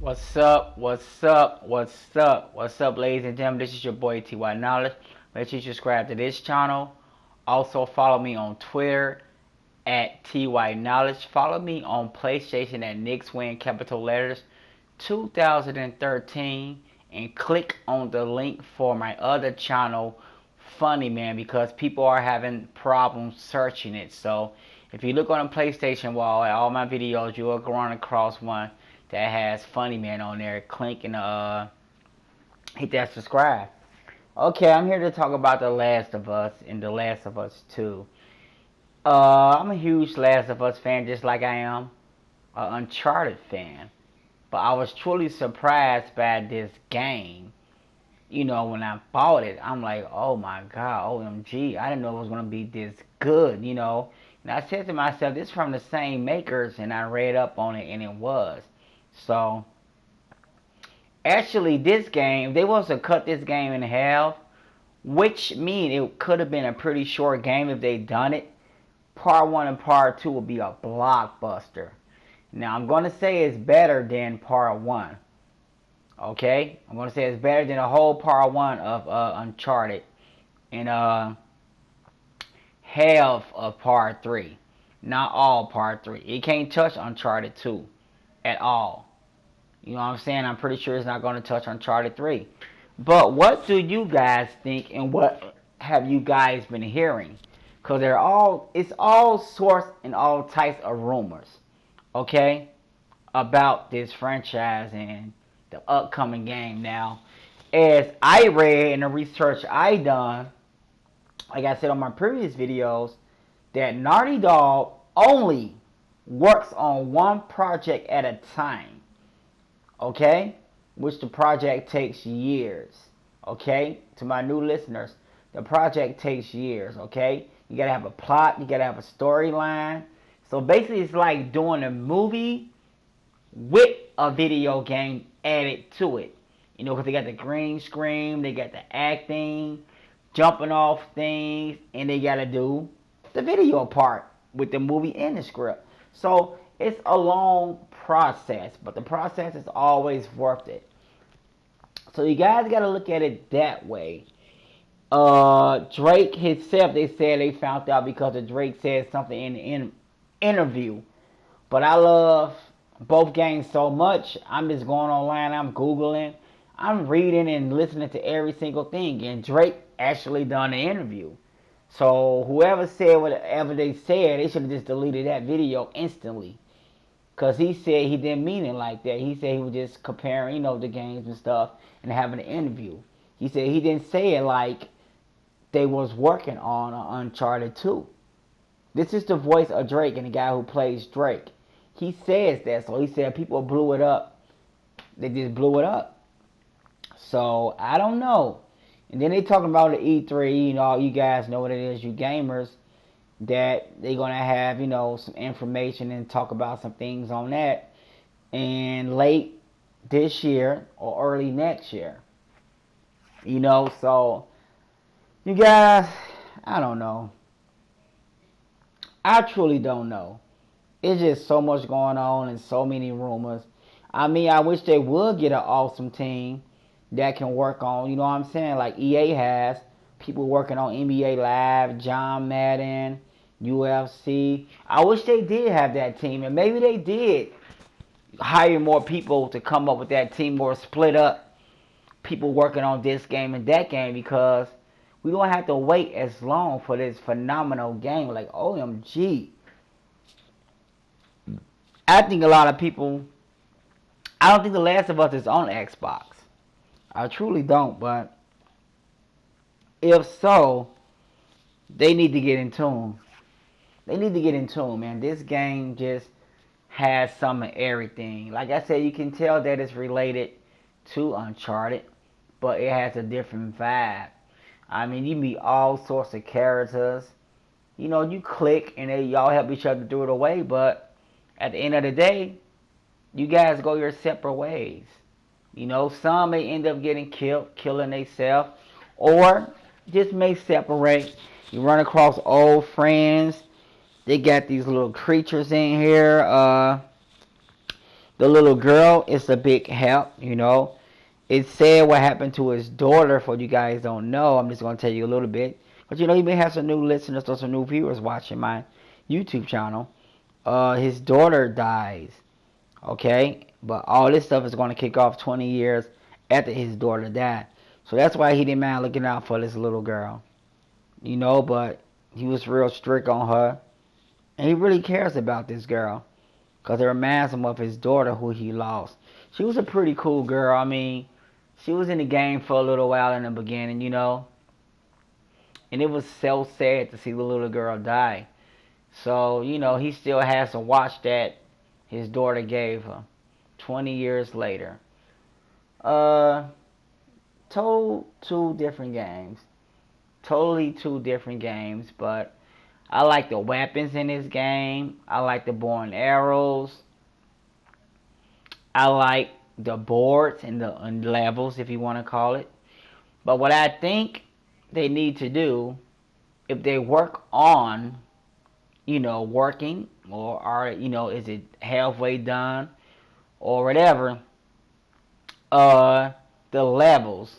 What's up? What's up? What's up? What's up, ladies and gentlemen? This is your boy TY Knowledge. Make sure you subscribe to this channel. Also, follow me on Twitter at TY Knowledge. Follow me on PlayStation at Knicks Win capital letters 2013. And click on the link for my other channel, Funny Man, because people are having problems searching it. So, if you look on the PlayStation wall at all my videos, you will run across one that has Funny Man on there. Click and hit that subscribe. Okay, I'm here to talk about The Last of Us and The Last of Us 2. I'm a huge Last of Us fan, just like I am an Uncharted fan. But I was truly surprised by this game. When I bought it, I'm like, oh my god, OMG, I didn't know it was gonna be this good. And I said to myself, this is from the same makers, and I read up on it, and it was. So, actually, this game, they was to cut this game in half, which mean it could have been a pretty short game if they done it. Part 1 and Part 2 would be a blockbuster. Now, I'm going to say it's better than Part 1. Okay? I'm going to say it's better than the whole Part 1 of Uncharted. And half of Part 3. Not all Part 3. It can't touch Uncharted 2 at all. You know what I'm saying? I'm pretty sure it's not going to touch Uncharted 3. But what do you guys think, and what have you guys been hearing? Because it's all sorts and all types of rumors, okay, about this franchise and the upcoming game. Now, as I read in the research I done, like I said on my previous videos, that Naughty Dog only works on one project at a time, okay? Which the project takes years, okay? To my new listeners, the project takes years, okay? You gotta have a plot, you gotta have a storyline. So basically, it's like doing a movie with a video game added to it. Because they got the green screen, they got the acting, jumping off things, and they gotta do the video part with the movie and the script. So it's a long process, but the process is always worth it. So you guys got to look at it that way. Drake himself, they said they found out because of Drake said something in the interview. But I love both games so much, I'm just going online, I'm Googling, I'm reading and listening to every single thing. And Drake actually done an interview. So whoever said whatever they said, they should have just deleted that video instantly. Because he said he didn't mean it like that. He said he was just comparing, the games and stuff and having an interview. He said he didn't say it like they was working on Uncharted 2. This is the voice of Drake and the guy who plays Drake. He says that. So he said people blew it up. They just blew it up. So, I don't know. And then they talking about the E3. You guys know what it is, you gamers, that they're going to have, some information and talk about some things on that and late this year or early next year. So you guys, I don't know. I truly don't know. It's just so much going on and so many rumors. I mean, I wish they would get an awesome team that can work on, you know what I'm saying? Like EA has people working on NBA Live, John Madden, UFC. I wish they did have that team, and maybe they did hire more people to come up with that team, or split up people working on this game and that game, because we don't have to wait as long for this phenomenal game. Like, OMG. I think a lot of people, I don't think The Last of Us is on Xbox. I truly don't, but if so, they need to get in tune. They need to get in tune, man. This game just has some of everything. Like I said, you can tell that it's related to Uncharted, but it has a different vibe. I mean, you meet all sorts of characters. You click and y'all help each other do it away, but at the end of the day, you guys go your separate ways. Some may end up getting killed, killing themselves, or just may separate. You run across old friends. They got these little creatures in here. The little girl is a big help, you know. It said what happened to his daughter. For you guys don't know, I'm just gonna tell you a little bit. But you know, you may have some new listeners or some new viewers watching my YouTube channel. His daughter dies, okay? But all this stuff is gonna kick off 20 years after his daughter died. So that's why he didn't mind looking out for this little girl, you know. But he was real strict on her, and he really cares about this girl. Because it reminds him of his daughter who he lost. She was a pretty cool girl. I mean, she was in the game for a little while in the beginning, you know. And it was so sad to see the little girl die. So, you know, he still has to watch that his daughter gave her 20 years later. Uh, total two different games. Totally two different games, but I like the weapons in this game. I like the bow and arrows. I like the boards and the levels, if you want to call it. But what I think they need to do, if they work on, you know, working, or are, you know, is it halfway done or whatever, uh, the levels.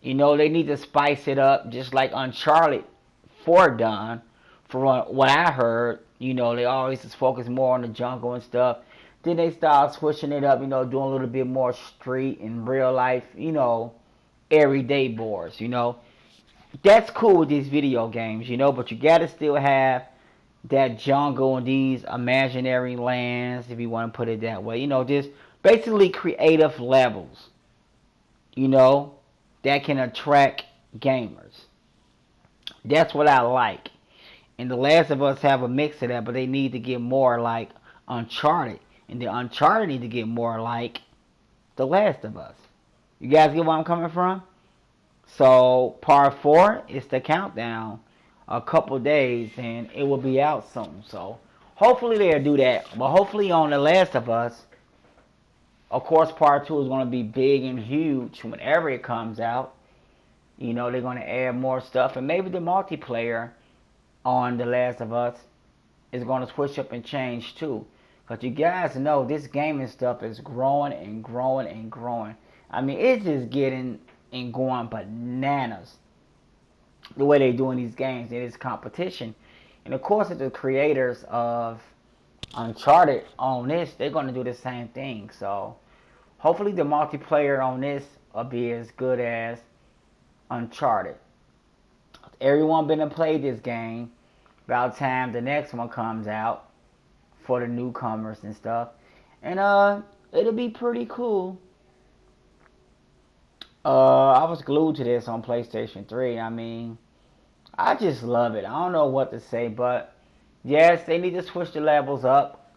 You know, they need to spice it up, just like Uncharted 4 done. For what I heard, you know, they always just focus more on the jungle and stuff. Then they start switching it up, you know, doing a little bit more street and real life, you know, everyday boards, you know. That's cool with these video games, you know, but you gotta still have that jungle and these imaginary lands, if you want to put it that way. You know, just basically creative levels, you know, that can attract gamers. That's what I like. And The Last of Us have a mix of that, but they need to get more like Uncharted. And the Uncharted need to get more like The Last of Us. You guys get where I'm coming from? So part 4 is the countdown. A couple days and it will be out soon. So hopefully they'll do that. But hopefully on The Last of Us, of course part 2 is going to be big and huge whenever it comes out. You know, they're going to add more stuff. And maybe the multiplayer on The Last of Us is going to switch up and change too. Because you guys know this gaming stuff is growing and growing and growing. I mean, it's just getting and going bananas the way they're doing these games. It is competition. And of course, the creators of Uncharted on this, they're going to do the same thing. So hopefully the multiplayer on this will be as good as Uncharted. Everyone been to play this game. About time the next one comes out for the newcomers and stuff. And it'll be pretty cool. I was glued to this on PlayStation 3. I mean, I just love it. I don't know what to say, but yes, they need to switch the levels up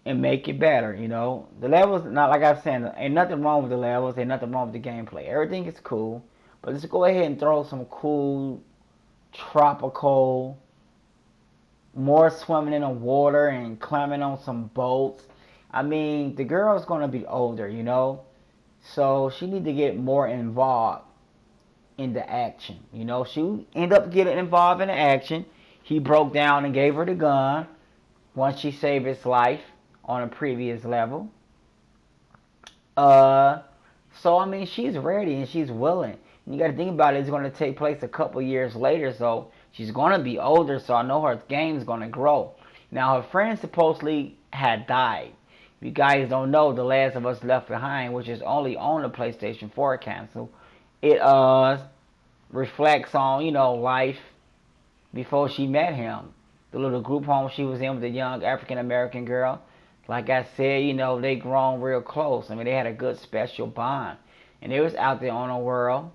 and make it better, you know. The levels, not like I said, ain't nothing wrong with the levels, ain't nothing wrong with the gameplay. Everything is cool, but let's go ahead and throw some cool, tropical, more swimming in the water and climbing on some boats. I mean, the girl's gonna be older, you know, so she need to get more involved in the action. You know, she ended up getting involved in the action. He broke down and gave her the gun once she saved his life on a previous level. Uh, so I mean, she's ready and she's willing. And you got to think about it. It's going to take place a couple years later, so she's going to be older. So I know her game's going to grow. Now her friend supposedly had died. If you guys don't know, The Last of Us Left Behind, which is only on the PlayStation 4 console, it reflects on, you know, life before she met him. The little group home she was in with the young African American girl. Like I said, you know, they grown real close. I mean, they had a good special bond. And they was out there on the world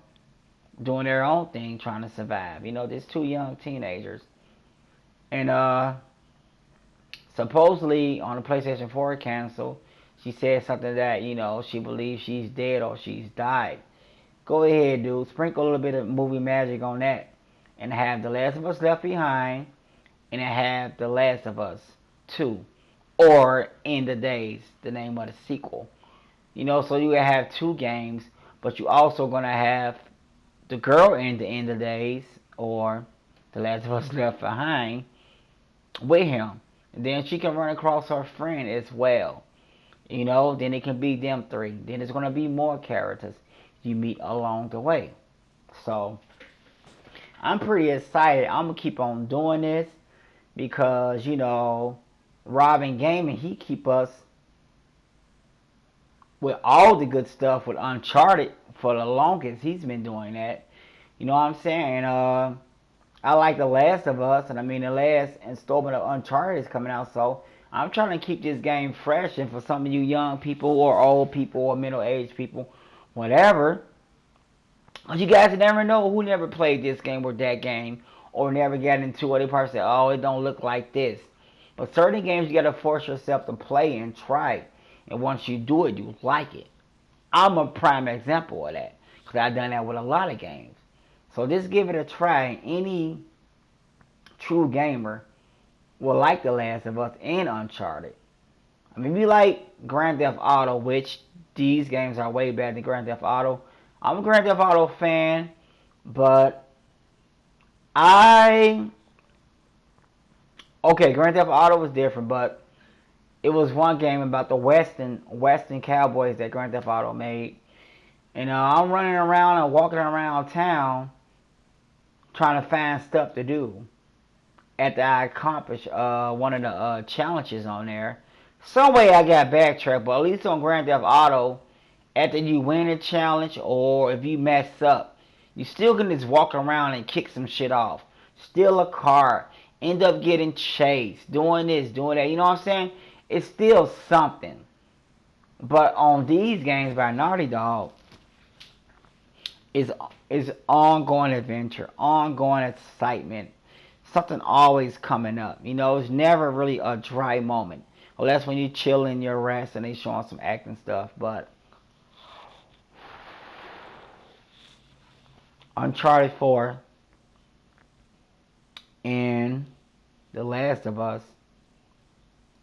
doing their own thing, trying to survive. You know, there's two young teenagers. And supposedly on the PlayStation 4 console, she said something that, you know, she believes she's dead or she's died. Go ahead, dude. Sprinkle a little bit of movie magic on that. And have The Last of Us Left Behind. And have The Last of Us 2. Or End of Days, the name of the sequel. You know, so you have two games. But you also going to have the girl in the End of Days. Or The Last of Us Left Behind with him. Then she can run across her friend as well. Then it can be them three. Then there's gonna be more characters you meet along the way. So I'm pretty excited. I'm gonna keep on doing this because Robin Gaming, he keep us with all the good stuff with Uncharted for the longest. He's been doing that. You know what I'm saying? I like The Last of Us, and I mean the last installment of Uncharted is coming out, so I'm trying to keep this game fresh. And for some of you young people or old people or middle-aged people, whatever, you guys never know who never played this game or that game or never got into it. They probably say, "Oh, it don't look like this." But certain games you gotta force yourself to play and try, and once you do it, you like it. I'm a prime example of that because I've done that with a lot of games. So just give it a try. Any true gamer will like The Last of Us and Uncharted. I mean, if you like Grand Theft Auto, which these games are way better than Grand Theft Auto. I'm a Grand Theft Auto fan, but I okay, Grand Theft Auto was different, but it was one game about the Western cowboys that Grand Theft Auto made. And I'm running around and walking around town trying to find stuff to do after I accomplished one of the challenges on there. Some way I got backtracked, but at least on Grand Theft Auto, after you win a challenge or if you mess up, you still can just walk around and kick some shit off. Steal a car, end up getting chased, doing this, doing that. You know what I'm saying? It's still something. But on these games by Naughty Dog, is ongoing adventure, ongoing excitement, something always coming up. It's never really a dry moment. Well, that's when you chill in your rest and they showing some acting stuff. But Uncharted 4 and The Last of Us,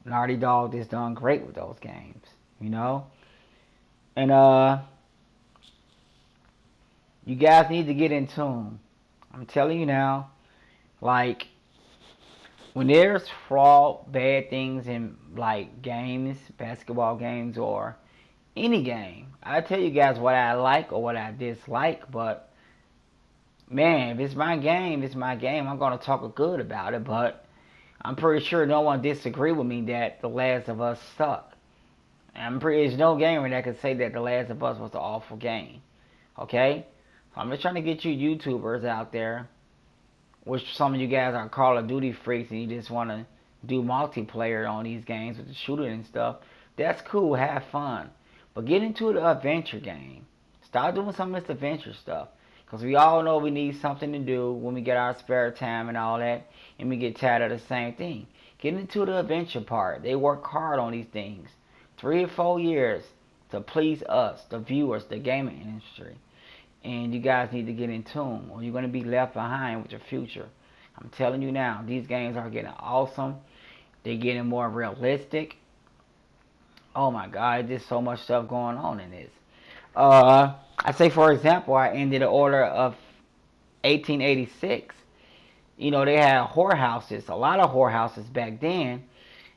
Naughty Dog has done great with those games. And you guys need to get in tune. I'm telling you now, like when there's fraud, bad things in like games, basketball games or any game, I tell you guys what I like or what I dislike, but man, if it's my game, it's my game. I'm gonna talk good about it, but I'm pretty sure no one disagree with me that The Last of Us sucked. I'm pretty there's no gamer that could say that The Last of Us was an awful game. Okay? So I'm just trying to get you YouTubers out there, which some of you guys are Call of Duty freaks and you just want to do multiplayer on these games with the shooting and stuff. That's cool, have fun. But get into the adventure game. Start doing some of this adventure stuff. Because we all know we need something to do when we get our spare time and all that. And we get tired of the same thing. Get into the adventure part. They work hard on these things. 3 or 4 years to please us, the viewers, the gaming industry. And you guys need to get in tune or you're going to be left behind with your future. I'm telling you now, these games are getting awesome. They're getting more realistic. Oh my God, there's so much stuff going on in this. I say for example, I ended the order of 1886. They had whorehouses, a lot of whorehouses back then.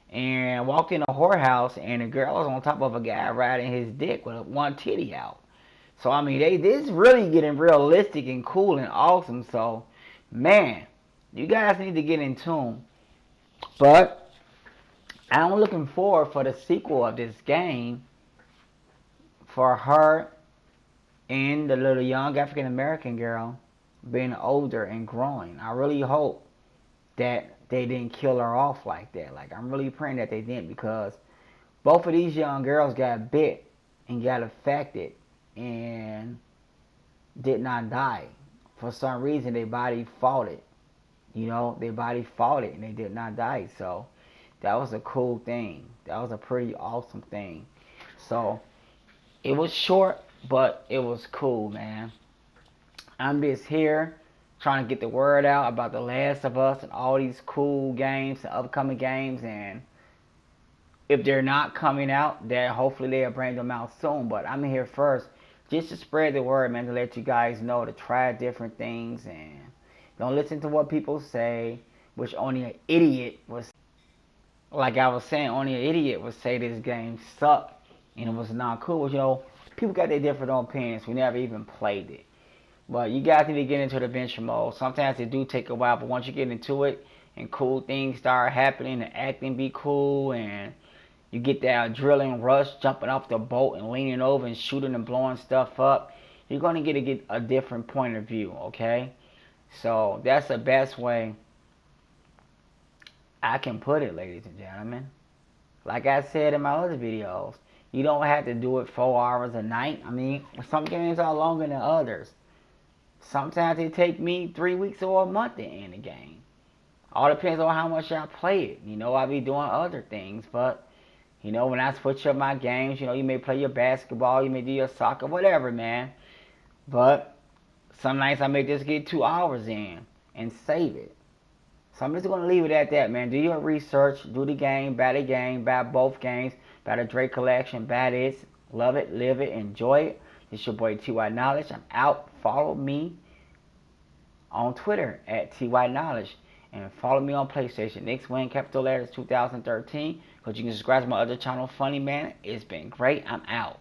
And I walked in a whorehouse and a girl was on top of a guy riding his dick with one titty out. So I mean, this really getting realistic and cool and awesome. So, man, you guys need to get in tune. But I'm looking forward for the sequel of this game for her and the little young African American girl being older and growing. I really hope that they didn't kill her off like that. Like I'm really praying that they didn't because both of these young girls got bit and got affected and did not die. For some reason, their body fought it. Their body fought it and they did not die. So that was a cool thing. That was a pretty awesome thing. So it was short, but it was cool, man. I'm just here trying to get the word out about The Last of Us and all these cool games and upcoming games. And if they're not coming out, then hopefully they'll bring them out soon. But I'm here first just to spread the word, man, to let you guys know to try different things and don't listen to what people say, which only an idiot was. like I was saying, only an idiot would say this game sucked and it was not cool. But, people got their different opinions. We never even played it. But you guys need to get into the adventure mode. Sometimes it do take a while, but once you get into it and cool things start happening, the acting be cool, and you get that drilling rush, jumping off the boat and leaning over and shooting and blowing stuff up, you're going to get a different point of view, okay? So that's the best way I can put it, ladies and gentlemen. Like I said in my other videos, you don't have to do it 4 hours a night. I mean, some games are longer than others. Sometimes it take me 3 weeks or a month to end a game. All depends on how much I play it. I be doing other things, but when I switch up my games, you may play your basketball, you may do your soccer, whatever, man. But some nights I may just get 2 hours in and save it. So I'm just going to leave it at that, man. Do your research, do the game, buy both games, buy the Drake collection, buy this, love it, live it, enjoy it. It's your boy TY Knowledge. I'm out. Follow me on Twitter at TY Knowledge. And follow me on PlayStation. Next win, capital letters 2013. Because you can subscribe to my other channel, Funny Man. It's been great. I'm out.